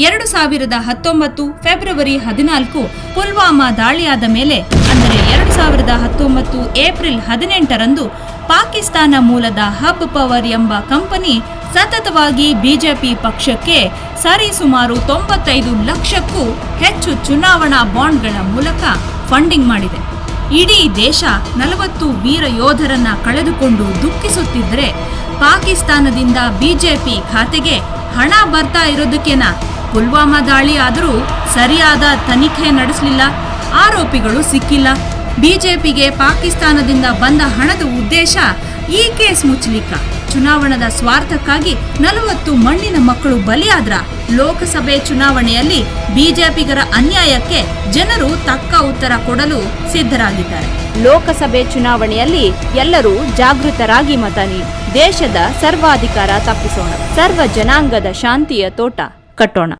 2019 February 14 Pulwama ದಾಳಿಯಾದ ಮೇಲೆ ಅಂದರೆ 2019 April 18ರಂದು Pakistan ಮೂಲದ ಹಬ್ ಪವರ್ ಎಂಬ ಕಂಪನಿ ಸತತವಾಗಿ ಬಿಜೆಪಿ ಪಕ್ಷಕ್ಕೆ ಸರಿಸುಮಾರು 95 ಲಕ್ಷಕ್ಕೂ ಹೆಚ್ಚು ಚುನಾವಣಾ ಬಾಂಡ್ಗಳ ಮೂಲಕ ಫಂಡಿಂಗ್ ಮಾಡಿದೆ. ಇಡೀ ದೇಶ 40 ವೀರ ಯೋಧರನ್ನ ಕಳೆದುಕೊಂಡು ದುಃಖಿಸುತ್ತಿದ್ದರೆ ಪಾಕಿಸ್ತಾನದಿಂದ ಬಿಜೆಪಿ ಖಾತೆಗೆ ಹಣ ಬರ್ತಾ ಇರೋದಕ್ಕೇನಾ ಪುಲ್ವಾಮಾ ದಾಳಿ ಆದರೂ ಸರಿಯಾದ ತನಿಖೆ ನಡೆಸಲಿಲ್ಲ, ಆರೋಪಿಗಳು ಸಿಕ್ಕಿಲ್ಲ. ಬಿಜೆಪಿಗೆ ಪಾಕಿಸ್ತಾನದಿಂದ ಬಂದ ಹಣದ ಉದ್ದೇಶ ಈ ಕೇಸ್ ಮುಚ್ಚಲಿಕ್ಕ, ಚುನಾವಣದ ಸ್ವಾರ್ಥಕ್ಕಾಗಿ 40 ಮಣ್ಣಿನ ಮಕ್ಕಳು ಬಲಿಯಾದ್ರ. ಲೋಕಸಭೆ ಚುನಾವಣೆಯಲ್ಲಿ ಬಿಜೆಪಿಗರ ಅನ್ಯಾಯಕ್ಕೆ ಜನರು ತಕ್ಕ ಉತ್ತರ ಕೊಡಲು ಸಿದ್ಧರಾಗಿದ್ದಾರೆ. ಲೋಕಸಭೆ ಚುನಾವಣೆಯಲ್ಲಿ ಎಲ್ಲರೂ ಜಾಗೃತರಾಗಿ ಮತ ನೀಡಿ ದೇಶದ ಸರ್ವಾಧಿಕಾರ ತಪ್ಪಿಸೋಣ, ಸರ್ವ ಜನಾಂಗದ ಶಾಂತಿಯ ತೋಟ ಕಟ್ಟೋಣ.